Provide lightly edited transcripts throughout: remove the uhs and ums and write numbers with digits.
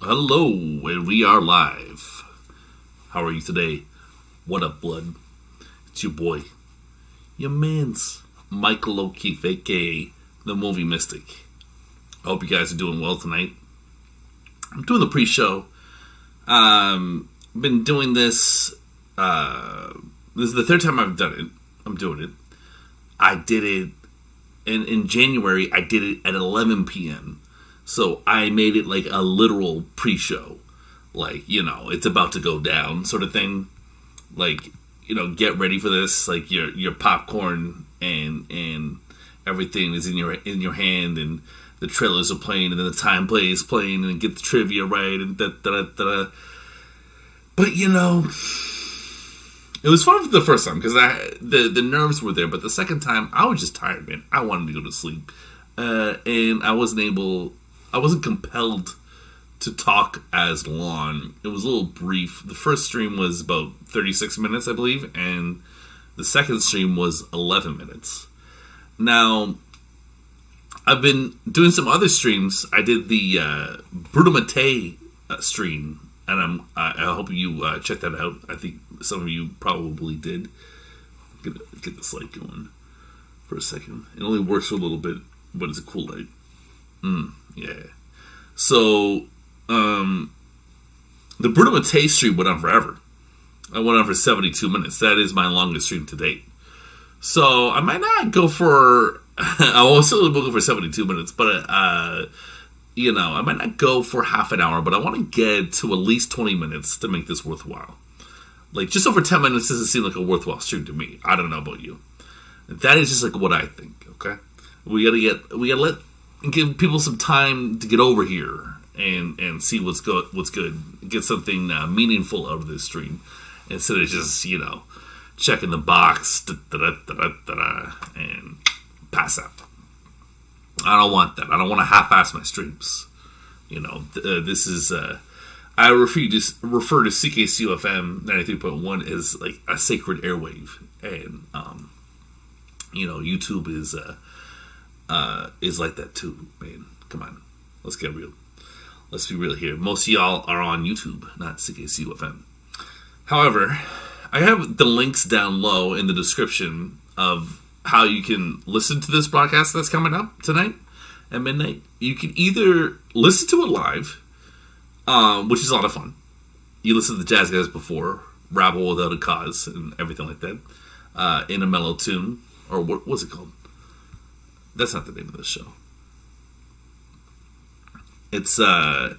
Hello, and we are live. How are you today? What up, blood? It's your boy, your man's Michael O'Keefe, aka the Movie Mystic. I hope you guys are doing well tonight. I'm doing the pre-show. Been doing this. This is the third time I've done it. I'm doing it. I did it in January. I did it at 11 p.m. So I made it like a literal pre-show. Like, it's about to go down sort of thing. Like, get ready for this. Like your popcorn and everything is in your hand, and the trailers are playing, and then the time play is playing, and get the trivia right, and da. But it was fun for the first time because the nerves were there. But the second time, I was just tired, man. I wanted to go to sleep, and I wasn't compelled to talk as long. It was a little brief. The first stream was about 36 minutes, I believe, and the second stream was 11 minutes. Now, I've been doing some other streams. I did the Bruno Mattei stream, and I hope you check that out. I think some of you probably did. Get this light going for a second. It only works for a little bit, but it's a cool light. Yeah. So, the Bruno Mattei stream went on forever. I went on for 72 minutes. That is my longest stream to date. So, I might not go for... I will still go for 72 minutes, but, I might not go for half an hour, but I want to get to at least 20 minutes to make this worthwhile. Like, just over 10 minutes doesn't seem like a worthwhile stream to me. I don't know about you. That is just like what I think, okay? We gotta give people some time to get over here and see what's good. Get something meaningful out of this stream instead of just, checking the box and pass out. I don't want that. I don't want to half-ass my streams. This is... I refer to CKCUFM 93.1 as like a sacred airwave. And, YouTube is like that too, man. Come on. Let's get real. Let's be real here. Most of y'all are on YouTube, not CKCUFM. However, I have the links down low in the description of how you can listen to this broadcast that's coming up tonight at midnight. You can either listen to it live, which is a lot of fun. You listen to the Jazz Guys before, Rabble Without a Cause, and everything like that, in a mellow tune, or what's it called? That's not the name of the show. It's, I'm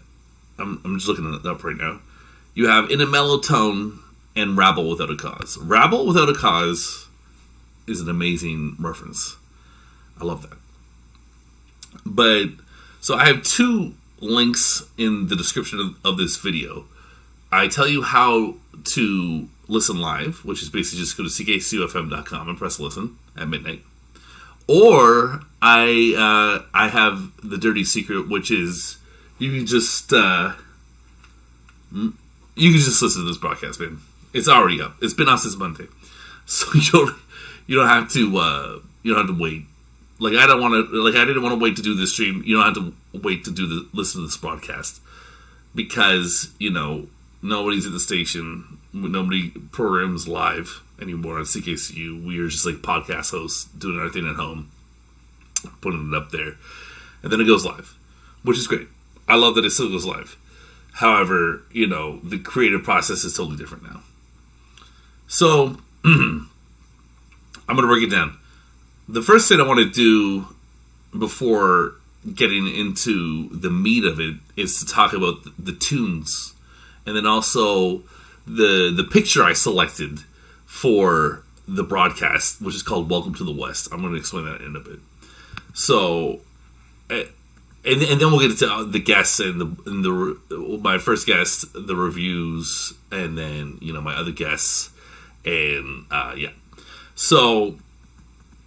just looking it up right now. You have In a Mellow Tone and Rabble Without a Cause. Rabble Without a Cause is an amazing reference. I love that. But, so I have two links in the description of this video. I tell you how to listen live, which is basically just go to ckcufm.com and press listen at midnight. Or I have the dirty secret, which is you can just listen to this broadcast, man. It's already up. It's been out since Monday, so you don't have to wait. Like I didn't want to wait to do this stream. You don't have to wait to listen to this broadcast because nobody's at the station. Nobody programs live anymore on CKCU. We are just like podcast hosts doing our thing at home, putting it up there, and then it goes live, which is great. I love that it still goes live. However, the creative process is totally different now. So I'm going to break it down. The first thing I want to do before getting into the meat of it is to talk about the tunes, and then also the picture I selected for the broadcast, which is called Welcome to the West. I'm going to explain that in a bit. So, and then we'll get into the guests and my first guest, the reviews, and then my other guests, and yeah. So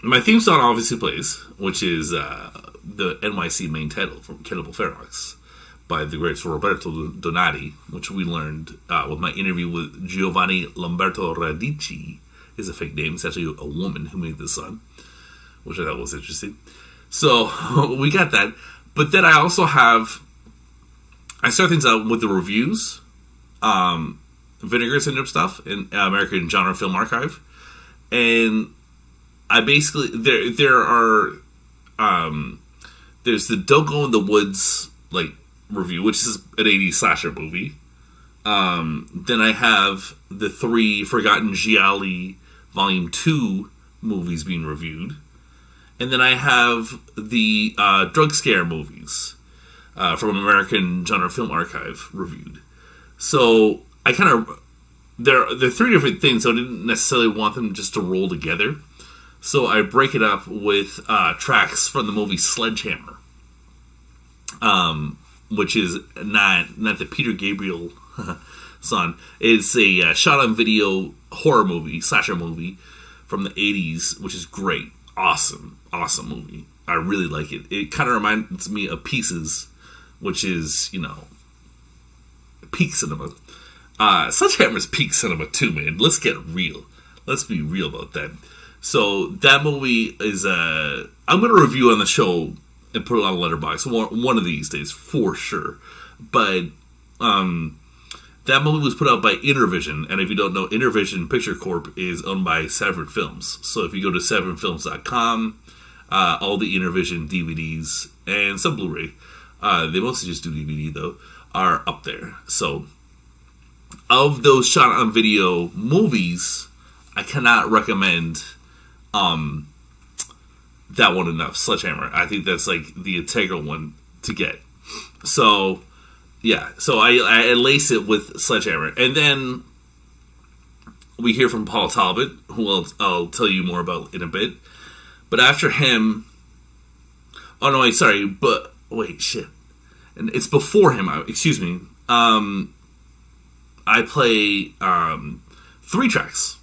my theme song obviously plays, which is the NYC main title from Cannibal Ferox by the great Roberto Donati, which we learned with my interview with Giovanni Lamberto Radici. Is a fake name. It's actually a woman who made this song, which I thought was interesting. So we got that. But then I also have I start things out with the reviews, Vinegar Syndrome stuff in American Genre Film Archive, and I basically there are there's the Don't Go in the Woods like review, which is an 80s slasher movie. Then I have the 3 Forgotten Gialli Volume 2 movies being reviewed. And then I have the Drug Scare movies from American Genre Film Archive reviewed. So I kind of... They're 3 different things, so I didn't necessarily want them just to roll together. So I break it up with tracks from the movie Sledgehammer. Which is not the Peter Gabriel song. It's a shot-on-video horror movie, slasher movie from the 80s, which is great. Awesome movie. I really like it. It kind of reminds me of Pieces, which is, peak cinema. Sledgehammer's peak cinema too, man. Let's get real. Let's be real about that. So that movie is I'm going to review on the show and put it on a letterbox one of these days for sure. But that movie was put out by Intervision, and if you don't know, Intervision Picture Corp is owned by Severin Films. So if you go to severinfilms.com, all the Intervision DVDs and some Blu-ray, they mostly just do DVD though, are up there. So of those shot on video movies, I cannot recommend that one enough. Sledgehammer. I think that's like the integral one to get. So yeah, so I lace it with Sledgehammer, and then we hear from Paul Talbot, who I'll tell you more about in a bit. But after him, shit, and it's before him. Excuse me. I play 3 tracks.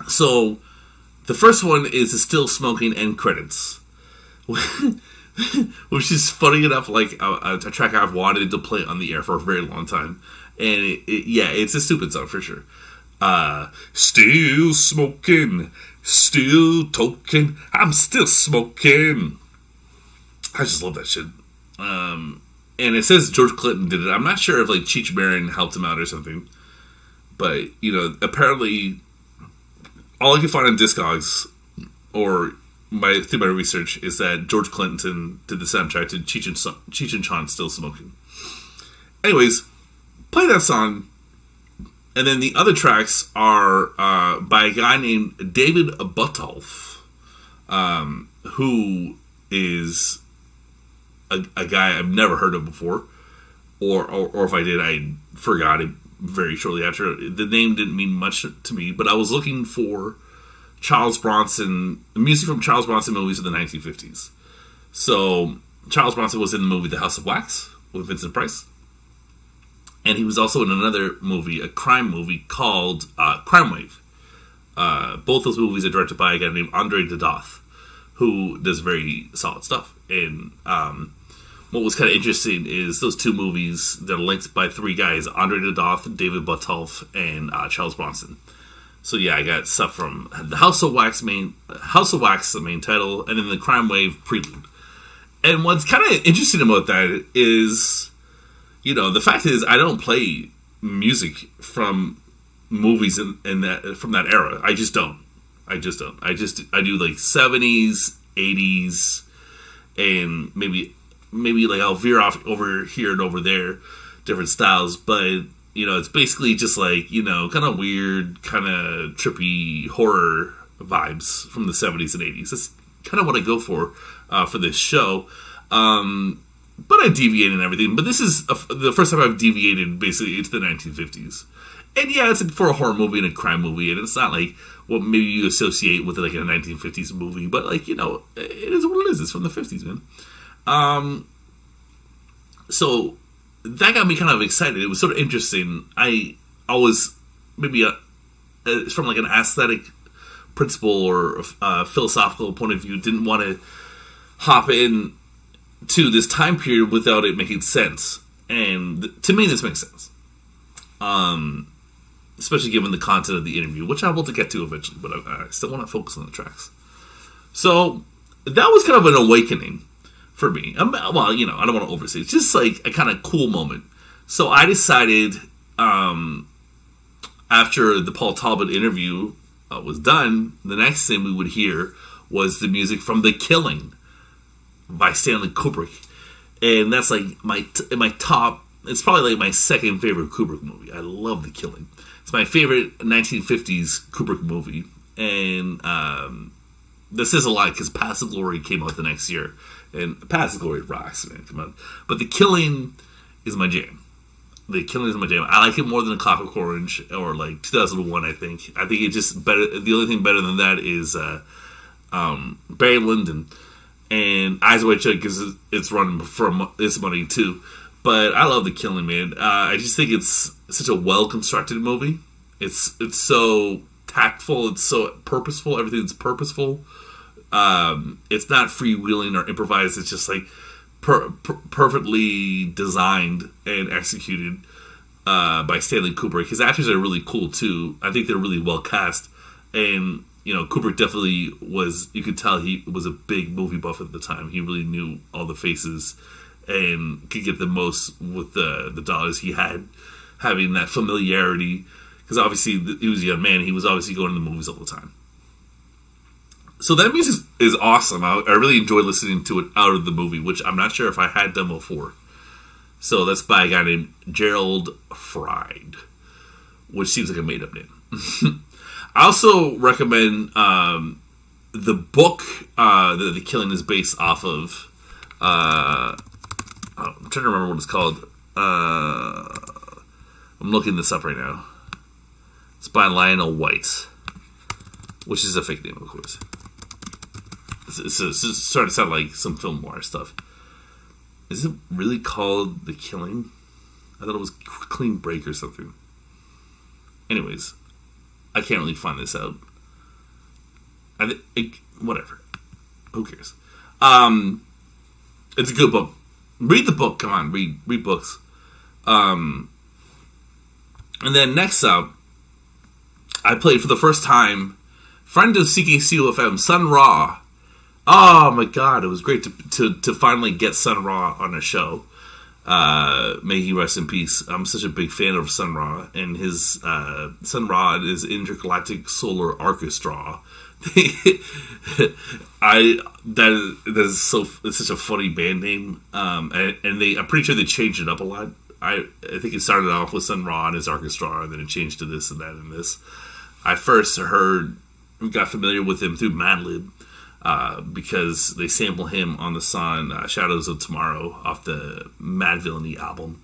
So the first one is the Still Smoking end credits, which is funny enough, like a track I've wanted to play on the air for a very long time. And it's a stupid song for sure. Still smoking, still toking, I'm still smoking. I just love that shit. And it says George Clinton did it. I'm not sure if like Cheech Marin helped him out or something. But, apparently all I can find on Discogs or through my research is that George Clinton did the soundtrack to Cheech and Chong Still Smoking. Anyways, play that song. And then the other tracks are by a guy named David Buttolph, who is a guy I've never heard of before. Or if I did, I forgot it very shortly after. The name didn't mean much to me, but I was looking for Charles Bronson, music from Charles Bronson movies of the 1950s. So Charles Bronson was in the movie The House of Wax with Vincent Price. And he was also in another movie, a crime movie called Crime Wave. Both those movies are directed by a guy named Andre Dadath, who does very solid stuff. And what was kind of interesting is those 2 movies, they're linked by 3 guys, Andre Dadath, David Buttolph, and Charles Bronson. So yeah, I got stuff from the House of Wax, the main title, and then the Crime Wave prelude. And what's kind of interesting about that is, the fact is I don't play music from movies in that from that era. I just don't. I do like 70s, 80s, and maybe like I'll veer off over here and over there, different styles, but it's basically just like, kind of weird, kind of trippy horror vibes from the 70s and 80s. That's kind of what I go for this show. But I deviate and everything. But this is the first time I've deviated basically into the 1950s. And yeah, it's for a horror movie and a crime movie, and it's not like what maybe you associate with like a 1950s movie, but like, it is what it is. It's from the 50s, man. So that got me kind of excited. It was sort of interesting. I always, maybe from like an aesthetic principle or a philosophical point of view, didn't want to hop in to this time period without it making sense. And to me, this makes sense. Especially given the content of the interview, which I will get to eventually, but I still want to focus on the tracks. So that was kind of an awakening for me. Well, I don't want to overstate. It's just like a kind of cool moment. So I decided, after the Paul Talbot interview was done, the next thing we would hear was the music from The Killing by Stanley Kubrick. And that's like my top, it's probably like my second favorite Kubrick movie. I love The Killing. It's my favorite 1950s Kubrick movie. And this says a lot because Paths of Glory came out the next year. And Paths of Glory rocks, man. Come on. But The Killing is my jam. The Killing is my jam. I like it more than A Clockwork Orange or like 2001, I think. I think it just better. The only thing better than that is Barry Lyndon and Eyes Wide Shut because it's running for its money too. But I love The Killing, man. I just think it's such a well-constructed movie. It's so tactful. It's so purposeful. Everything's purposeful. It's not freewheeling or improvised. It's just like perfectly designed and executed by Stanley Kubrick. His actors are really cool too. I think they're really well cast. And Kubrick definitely was. You could tell he was a big movie buff at the time. He really knew all the faces and could get the most with the dollars he had, having that familiarity. Because obviously he was a young man. He was obviously going to the movies all the time. So that music is awesome. I really enjoyed listening to it out of the movie, which I'm not sure if I had done before. So that's by a guy named Gerald Fried, which seems like a made-up name. I also recommend the book that The Killing is based off of. I'm trying to remember what it's called. I'm looking this up right now. It's by Lionel White, which is a fake name, of course. It's starting to sound like some film noir stuff. Is it really called The Killing? I thought it was Clean Break or something. Anyways, I can't really find this out. Whatever. Who cares? It's a good book. Read the book. Come on, read books. And then next up, I played for the first time friend of CKCU-FM, Sun Ra. Oh my god, it was great to finally get Sun Ra on a show. May he rest in peace. I'm such a big fan of Sun Ra and his Sun Ra and his Intergalactic Solar Orchestra. It's such a funny band name. And I'm pretty sure they changed it up a lot. I think it started off with Sun Ra and his orchestra, and then it changed to this and that and this. I first got familiar with him through Madlib, because they sample him on the song Shadows of Tomorrow off the Mad Villainy album.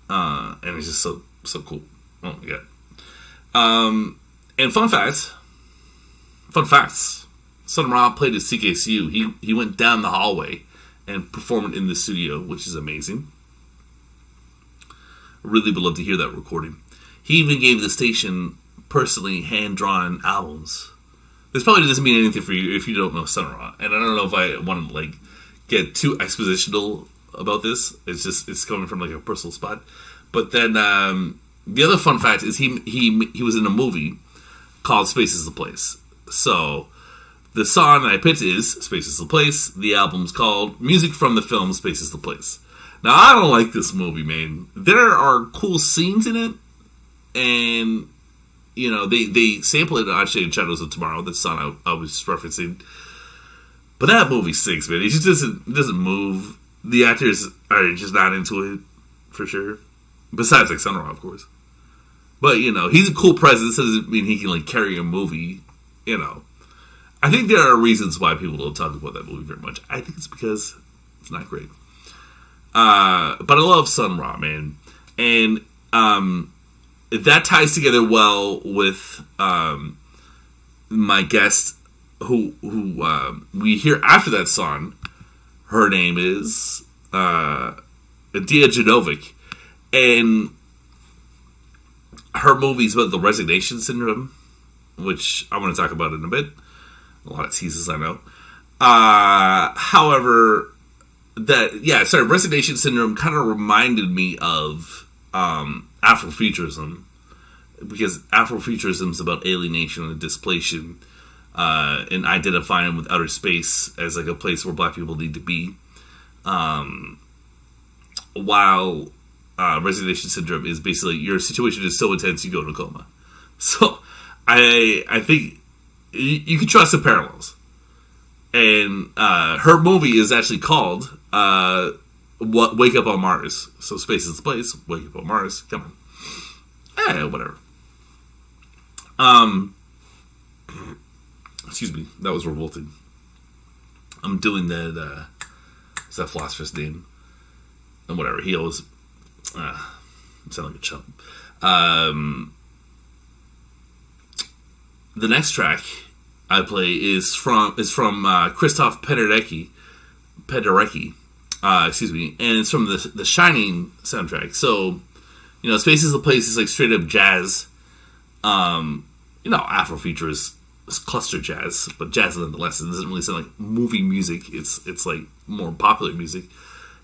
And it's just so cool. Oh my god. And fun facts. Sun Ra played at CKCU. He went down the hallway and performed in the studio, which is amazing. Really would love to hear that recording. He even gave the station personally hand-drawn albums. This probably doesn't mean anything for you if you don't know Sun Ra. And I don't know if I want to get too expositional about this. It's coming from a personal spot. But then the other fun fact is he was in a movie called Space is the Place. So the song that I picked is Space is the Place. The album's called Music from the Film Space is the Place. Now, I don't like this movie, man. There are cool scenes in it, and they sample it actually in Shadows of Tomorrow, that song I was referencing. But that movie stinks, man. It just doesn't move. The actors are just not into it, for sure. Besides, Sun Ra, of course. But, he's a cool presence. That doesn't mean he can, carry a movie, I think there are reasons why people don't talk about that movie very much. I think it's because it's not great. But I love Sun Ra, man. And that ties together well with my guest who we hear after that song. Her name is Dia Janovic. And her movie's about the resignation syndrome, which I want to talk about in a bit. A lot of teases, I know. However, resignation syndrome kind of reminded me of Afrofuturism, because Afrofuturism is about alienation and displacement, and identifying with outer space as a place where black people need to be. while resignation syndrome is basically your situation is so intense you go into coma. So I think you can trust the parallels. And her movie is actually called Wake Up on Mars. So space is the place. Wake Up on Mars. Come on. Whatever. Excuse me. That was revolting. I'm doing that. What's that philosopher's name? And whatever. He always sound like a chump. The next track I play is from Christoph Penderecki. Excuse me, and it's from the Shining soundtrack. So, Space is the Place is like straight up jazz. Afrofuture is cluster jazz, but jazz nonetheless. It doesn't really sound like movie music. It's like more popular music.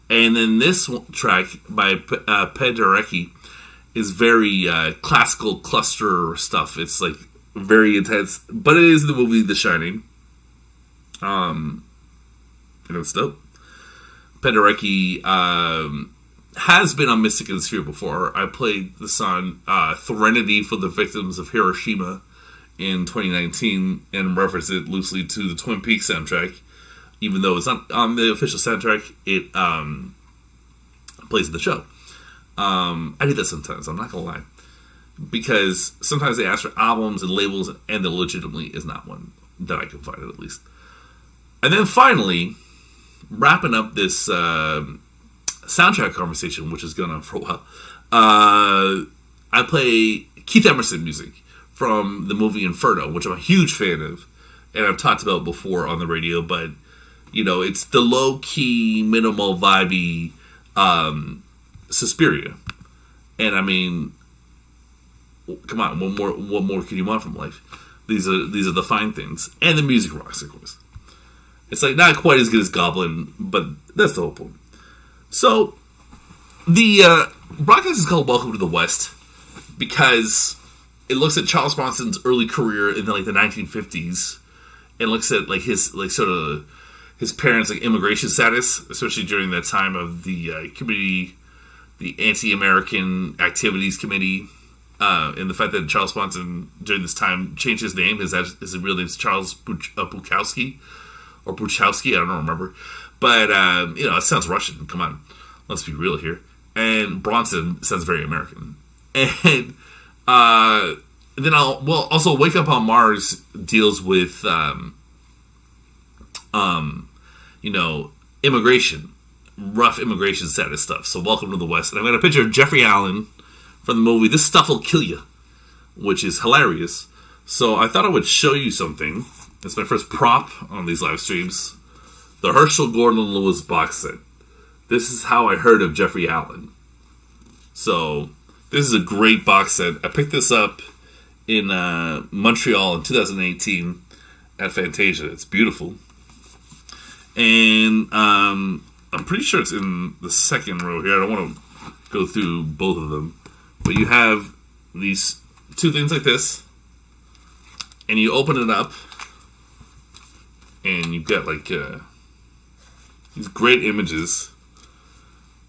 And then this track by Penderecki is very classical cluster stuff. It's like very intense, but it is the movie The Shining. It's dope. Penderecki has been on Mystic and Sphere before. I played the song Threnody for the Victims of Hiroshima in 2019 and referenced it loosely to the Twin Peaks soundtrack. Even though it's not on the official soundtrack, it plays in the show. I do that sometimes, I'm not going to lie. Because sometimes they ask for albums and labels, and there legitimately is not one that I can find, at least. And then finally, wrapping up this soundtrack conversation, which has gone on for a while, I play Keith Emerson music from the movie Inferno, which I'm a huge fan of, and I've talked about before on the radio, but, it's the low-key, minimal, vibey Suspiria. And, I mean, come on, what more can you want from life? These are the fine things. And the music rocks, of course. It's like not quite as good as Goblin, but that's the whole point. So, the broadcast is called Welcome to the West because it looks at Charles Bronson's early career in the 1950s and looks at his parents' immigration status, especially during that time of the committee, the Anti-American Activities Committee, and the fact that Charles Bronson during this time changed his name. His real name is Charles Bukowski. Or Buchowski, I don't remember. But, it sounds Russian. Come on. Let's be real here. And Bronson sounds very American. And then also Wake Up on Mars deals with, immigration. Rough immigration status stuff. So welcome to the West. And I've got a picture of Jeffrey Allen from the movie This Stuff Will Kill You, which is hilarious. So I thought I would show you something. It's my first prop on these live streams. The Herschel Gordon Lewis box set. This is how I heard of Jeffrey Allen. So, this is a great box set. I picked this up in Montreal in 2018 at Fantasia. It's beautiful. And I'm pretty sure it's in the second row here. I don't want to go through both of them. But you have these two things like this. And you open it up. And you've got these great images.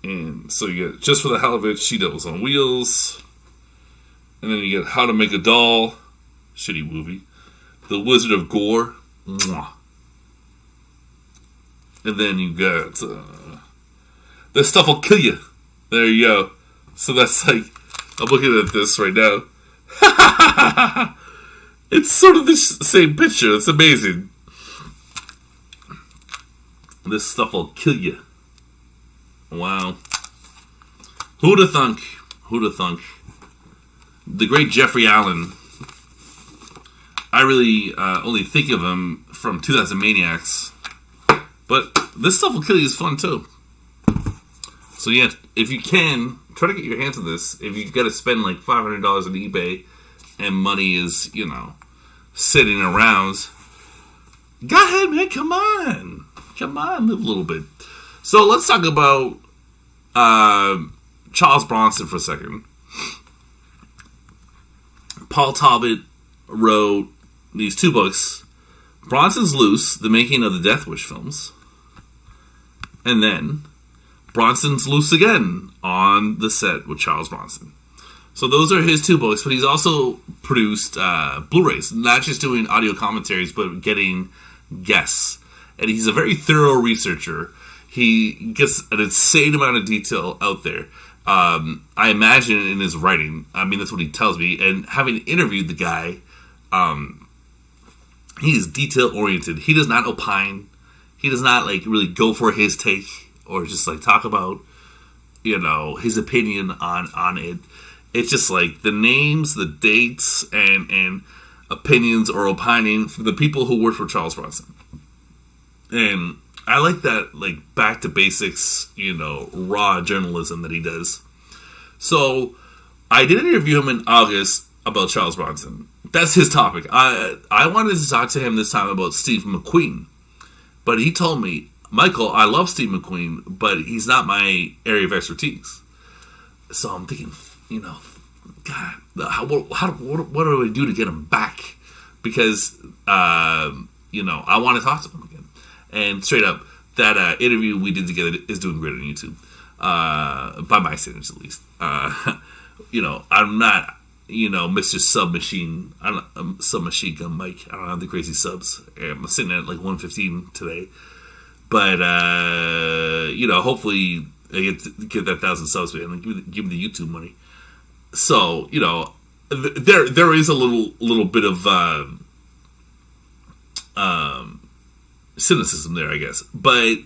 And so you get Just for the Hell of It, She Devils on Wheels. And then you get How to Make a Doll, shitty movie. The Wizard of Gore, mwah. And then you got This Stuff Will Kill You. There you go. So that's I'm looking at this right now. It's sort of the same picture. It's amazing. This Stuff Will Kill You. Wow. Who'da thunk? Who'da thunk? The great Jeffrey Allen. I really only think of him from 2000 Maniacs. But This Stuff Will Kill You is fun too. So yeah, if you can, try to get your hands on this. If you gotta spend $500 on eBay and money is, sitting around, go ahead, man, come on. Come on, live a little bit. So let's talk about Charles Bronson for a second. Paul Talbot wrote these two books, Bronson's Loose, The Making of the Death Wish Films, And then Bronson's loose again on the set with Charles Bronson. So those are his two books, but he's also produced Blu-rays, not just doing audio commentaries, but getting guests. And he's a very thorough researcher. He gets an insane amount of detail out there. I imagine in his writing, I mean, that's what he tells me. And having interviewed the guy, he is detail-oriented. He does not opine. He does not, like, really go for his take or just, like, talk about, you know, his opinion on it. It's just like the names, the dates, and opinions or opining from the people who worked for Charles Bronson. And I like that, like, back to basics, you know, raw journalism that he does. So I did interview him in August about Charles Bronson. That's his topic. I wanted to talk to him this time about Steve McQueen. But he told me, Michael, I love Steve McQueen, but he's not my area of expertise. So I'm thinking, you know, God, what do I do to get him back? Because, you know, I want to talk to him again. And straight up, that interview we did together is doing great on YouTube. By my standards, at least. You know, I'm not, you know, Mr. Submachine. I'm Submachine Gun Mike. I don't have the crazy subs. I'm sitting at like 115 today. But, you know, hopefully I get that 1,000 subs, man, and give me the YouTube money. So, you know, there is a little bit of cynicism there, I guess. But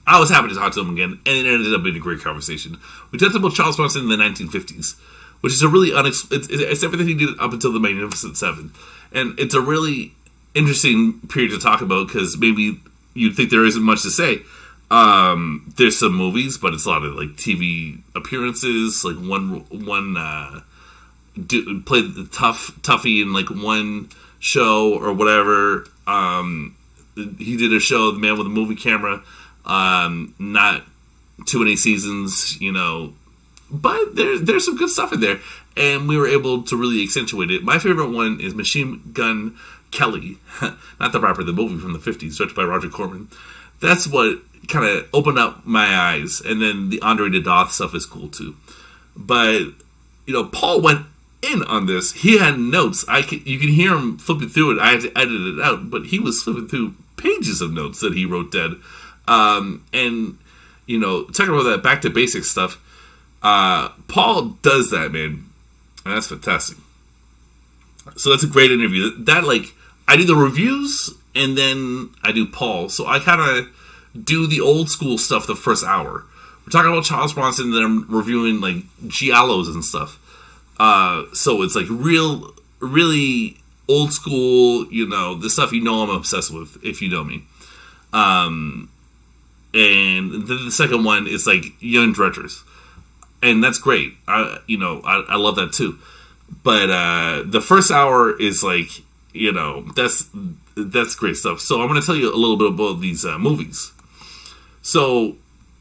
I was happy to talk to him again, and it ended up being a great conversation. We talked about Charles Bronson in the 1950s, which is a really it's everything he did up until the Magnificent Seven, and it's a really interesting period to talk about because maybe you'd think there isn't much to say. There's some movies, but it's a lot of like TV appearances. Like one played the toughie in like one show or whatever. He did a show, The Man with a Movie Camera. Not too many seasons, you know, but there's some good stuff in there, and we were able to really accentuate it. My favorite one is Machine Gun Kelly, not the rapper, the movie from the 50s, directed by Roger Corman. That's what kind of opened up my eyes, and then the Andre the Doth stuff is cool too. But, you know, Paul went in on this. He had notes. You can hear him flipping through it. I had to edit it out, but he was flipping through pages of notes that he wrote down. And, you know, talking about that back to basics stuff, Paul does that, man. And that's fantastic. So that's a great interview. That, like, I do the reviews and then I do Paul. So I kind of do the old school stuff the first hour. We're talking about Charles Bronson and then I'm reviewing, like, giallos and stuff. So it's, like, really old school, you know, the stuff you know I'm obsessed with, if you know me. And then the second one is like young directors, and that's great. I love that too. But the first hour is like, you know, that's great stuff. So I'm going to tell you a little bit about these movies. So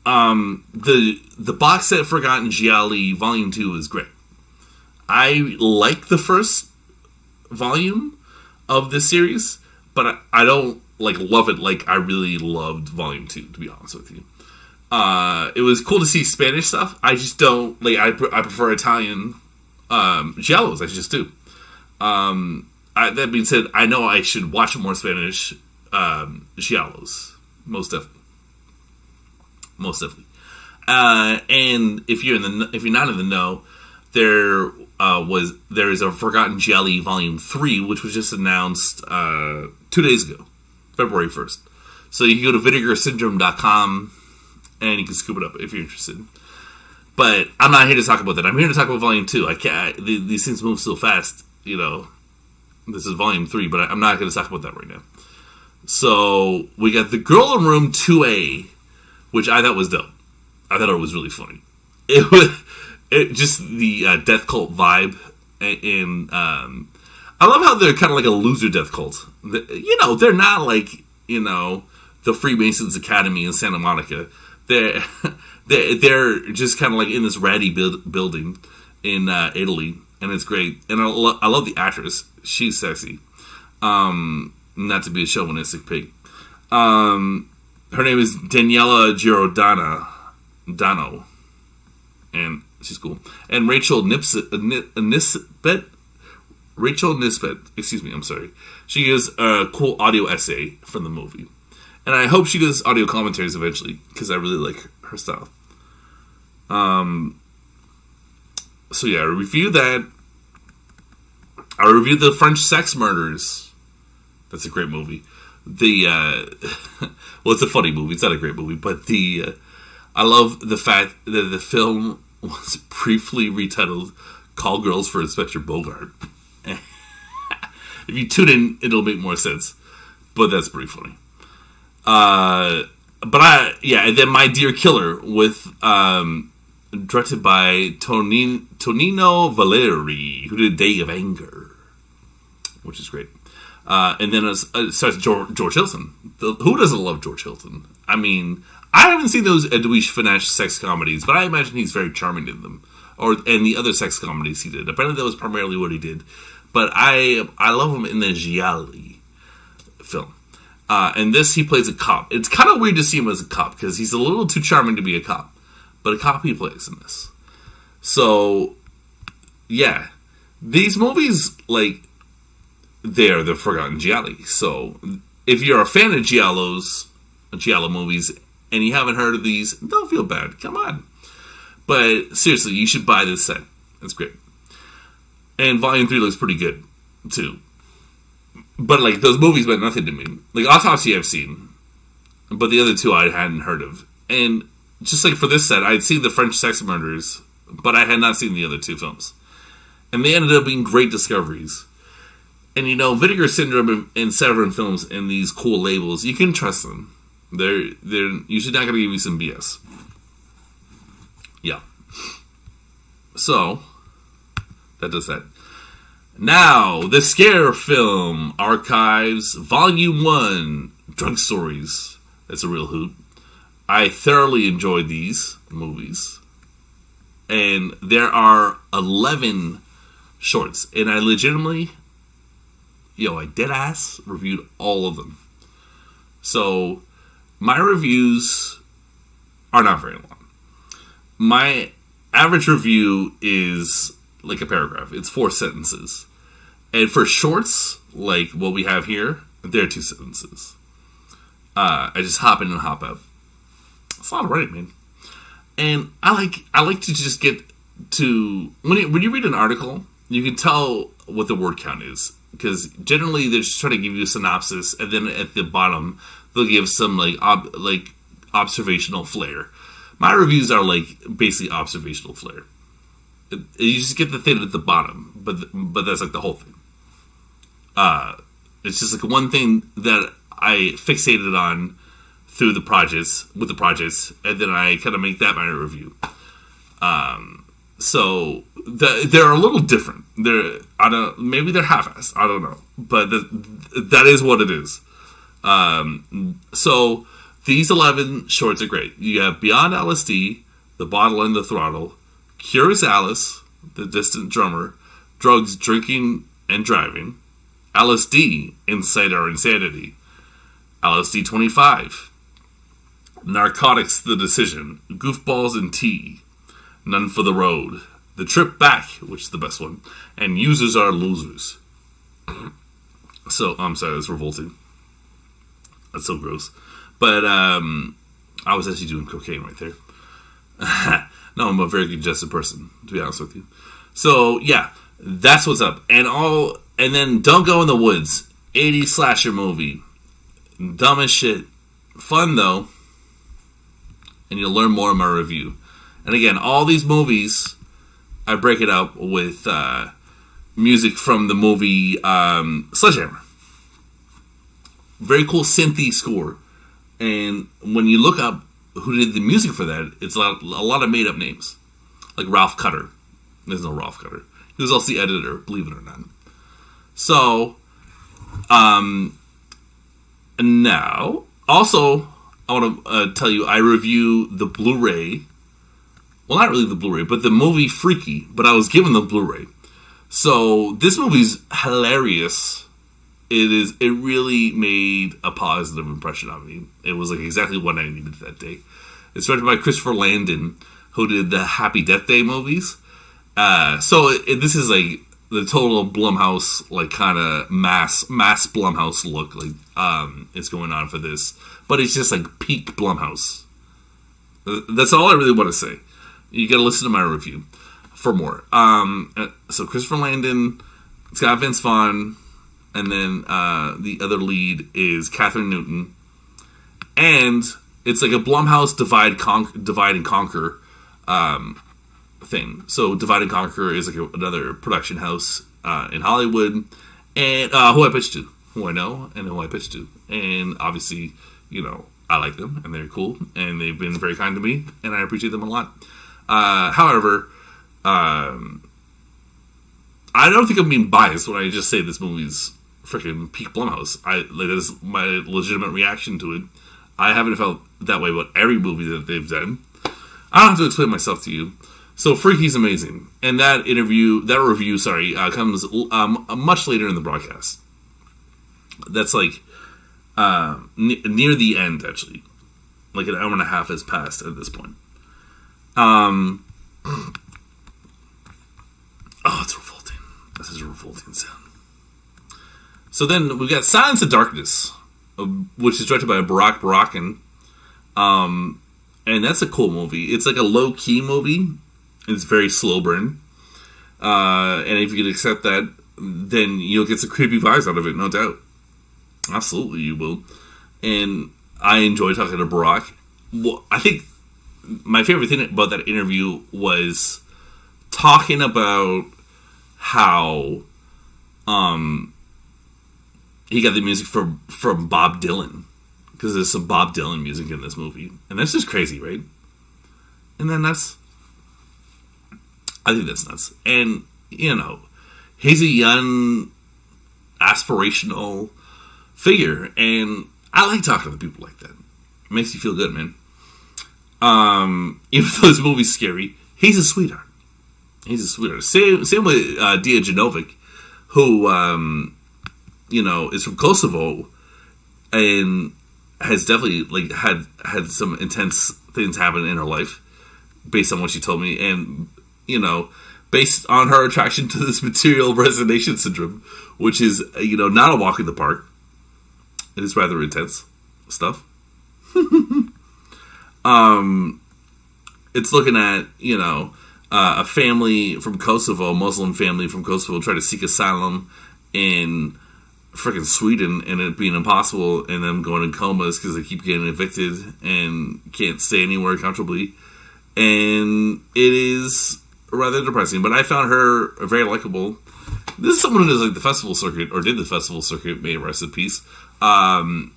the box set Forgotten Gialli Volume 2 is great. I like the first volume of this series, but I don't like love it like I really loved Volume 2, to be honest with you. It was cool to see Spanish stuff. I just don't like. I prefer Italian giallos. I just do. That being said, I know I should watch more Spanish giallos. Most definitely. And if you're not in the know, there is a Forgotten Gialli Volume 3, which was just announced 2 days ago, February 1st. So you can go to vinegarsyndrome.com and you can scoop it up if you're interested. But I'm not here to talk about that. I'm here to talk about Volume 2. I can't. These things move so fast, you know. This is Volume 3, but I'm not going to talk about that right now. So we got The Girl in Room 2A, which I thought was dope. I thought it was really funny. It was just the death cult vibe, and I love how they're kind of like a loser death cult. You know, they're not like, you know, the Freemasons Academy in Santa Monica. They're just kind of like in this ratty building in Italy, and it's great. And I love the actress; she's sexy. Not to be a chauvinistic pig. Her name is Daniela Dano, and she's cool. And Rachel Nisbet. Rachel Nisbet, excuse me, I'm sorry. She gives a cool audio essay from the movie. And I hope she does audio commentaries eventually, because I really like her style. So yeah, I reviewed that. I reviewed The French Sex Murders. That's a great movie. Well, it's a funny movie. It's not a great movie, but I love the fact that the film was briefly retitled Call Girls for Inspector Bogart. If you tune in, it'll make more sense. But that's pretty funny. And then My Dear Killer with directed by Tonino Valeri, who did Day of Anger, which is great. And then it starts George Hilton. Who doesn't love George Hilton? I mean, I haven't seen those Edwige Finesse sex comedies, but I imagine he's very charming in them. And the other sex comedies he did. Apparently that was primarily what he did. But I love him in the Gialli film. And this, he plays a cop. It's kind of weird to see him as a cop, because he's a little too charming to be a cop. But a cop he plays in this. So, yeah. These movies, like, they're the forgotten Gialli. So, if you're a fan of Giallo movies, and you haven't heard of these, don't feel bad. Come on. But, seriously, you should buy this set. It's great. And Volume 3 looks pretty good, too. But, like, those movies meant nothing to me. Like, Autopsy I've seen. But the other two I hadn't heard of. And just like for this set, I'd seen The French Sex Murders, but I had not seen the other two films. And they ended up being great discoveries. And, you know, Vinegar Syndrome and Severin Films and these cool labels, you can trust them. They're usually not going to give you some BS. Yeah. So, that does that. Now, the Scare Film Archives, Volume 1, Drug Stories. That's a real hoot. I thoroughly enjoyed these movies. And there are 11 shorts. And I legitimately, I dead ass reviewed all of them. So, my reviews are not very long. My average review is like a paragraph. It's 4 sentences. And for shorts, like what we have here, they're 2 sentences. I just hop in and hop out. It's a lot of writing, man. And I like to just get to... When you read an article, you can tell what the word count is. Because generally, they're just trying to give you a synopsis, and then at the bottom, they'll give some observational flair. My reviews are basically observational flair. You just get the thing at the bottom, but that's like the whole thing. It's just like one thing that I fixated on with the projects, and then I kind of make that my review. So they're a little different. Maybe they're half-assed. I don't know, but that is what it is. So these 11 shorts are great. You have Beyond LSD, The Bottle and the Throttle, Curious Alice, The Distant Drummer, Drugs, Drinking, and Driving, LSD, Inside Our Insanity, LSD 25, Narcotics, The Decision, Goofballs and Tea, None for the Road, The Trip Back, which is the best one, and Users Are Losers. So, I'm sorry, that's revolting. That's so gross. But, I was actually doing cocaine right there. No, I'm a very congested person, to be honest with you. So, yeah, that's what's up. And then Don't Go in the Woods, 80s slasher movie. Dumb as shit. Fun, though. And you'll learn more in my review. And again, all these movies, I break it up with music from the movie Sledgehammer. Very cool synthy score. And when you look up who did the music for that, it's a lot of made-up names. Like Ralph Cutter. There's no Ralph Cutter. He was also the editor, believe it or not. So, now, also, I want to tell you, I review the Blu-ray. Well, not really the Blu-ray, but the movie Freaky. But I was given the Blu-ray. So, this movie's hilarious. It really made a positive impression on me. It was like exactly what I needed that day. It's directed by Christopher Landon, who did the Happy Death Day movies. This is like the total Blumhouse, like kind of mass Blumhouse look, like is going on for this, but it's just like peak Blumhouse. That's all I really want to say. You got to listen to my review for more. So Christopher Landon, it's got Vince Vaughn, and then the other lead is Catherine Newton, and it's like a Blumhouse divide and conquer thing. So Divide and Conquer is like another production house in Hollywood, and who I pitched to, who I know, and who I pitched to, and obviously, you know, I like them, and they're cool, and they've been very kind to me, and I appreciate them a lot. However, I don't think I'm being biased when I just say this movie's freaking peak Blumhouse. That's my legitimate reaction to it. I haven't felt that way about every movie that they've done. I don't have to explain myself to you. So Freaky's amazing, and that review, comes much later in the broadcast. That's like near the end, actually. Like an hour and a half has passed at this point. Oh, it's revolting. This is a revolting sound. So then we've got Silence of Darkness, which is directed by Barak Barakan. And that's a cool movie. It's like a low-key movie. It's very slow burn. And if you can accept that, then you'll get some creepy vibes out of it, no doubt. Absolutely, you will. And I enjoy talking to Barak. Well, I think my favorite thing about that interview was talking about how he got the music from Bob Dylan. Because there's some Bob Dylan music in this movie. And that's just crazy, right? And then I think that's nuts. And, you know, he's a young, aspirational figure. And I like talking to people like that. It makes you feel good, man. Even though this movie's scary, he's a sweetheart. He's a sweetheart. Same with Dia Janovic, who, you know, is from Kosovo and has definitely like had some intense things happen in her life based on what she told me, and you know, based on her attraction to this material resignation syndrome, which is, you know, not a walk in the park. It is rather intense stuff. It's looking at, you know, a family from Kosovo, a Muslim family from Kosovo, try to seek asylum in freaking Sweden, and it being impossible, and them going in comas because they keep getting evicted and can't stay anywhere comfortably, and it is rather depressing. But I found her very likable. This is someone who does like the festival circuit, or did the festival circuit, may rest in peace. And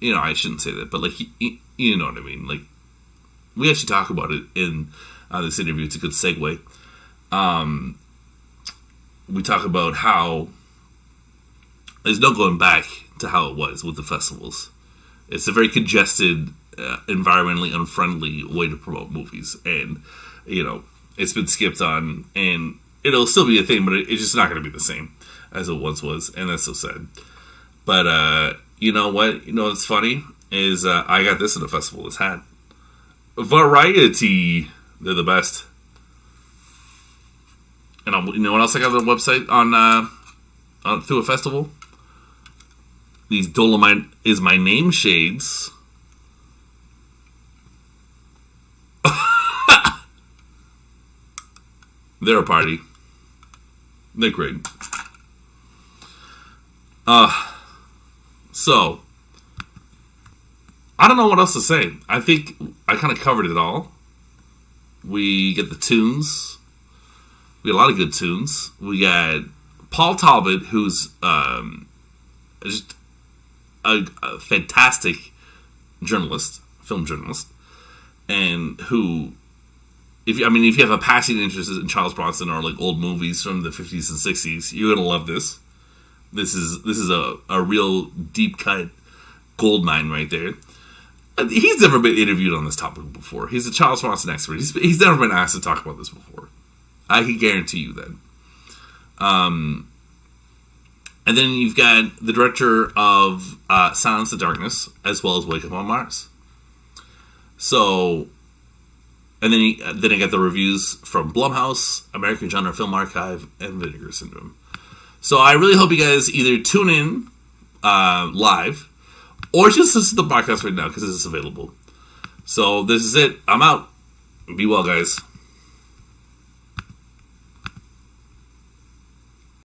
you know, I shouldn't say that, but like you know what I mean. Like, we actually talk about it in this interview. It's a good segue. We talk about how there's no going back to how it was with the festivals. It's a very congested, environmentally unfriendly way to promote movies. And, you know, it's been skipped on, and it'll still be a thing, but it's just not going to be the same as it once was. And that's so sad. But, you know what? You know what's funny? Is I got this at a festival. This hat. Variety. They're the best. And you know what else I got on the website on through a festival? These Dolomite Is My Name shades. They're a party. They're great. So, I don't know what else to say. I think I kind of covered it all. We get the tunes. We got a lot of good tunes. We got Paul Talbot, who's just a fantastic journalist, film journalist, and who, if you have a passing interest in Charles Bronson or like old movies from the 50s and 60s, you're gonna love this. This is a real deep cut gold mine right there. He's never been interviewed on this topic before. He's a Charles Bronson expert. He's never been asked to talk about this before. I can guarantee you that. And then you've got the director of Silence of Darkness, as well as Wake Up on Mars. So, and then I got the reviews from Blumhouse, American Genre Film Archive, and Vinegar Syndrome. So I really hope you guys either tune in live, or just listen to the podcast right now, because this is available. So this is it. I'm out. Be well, guys.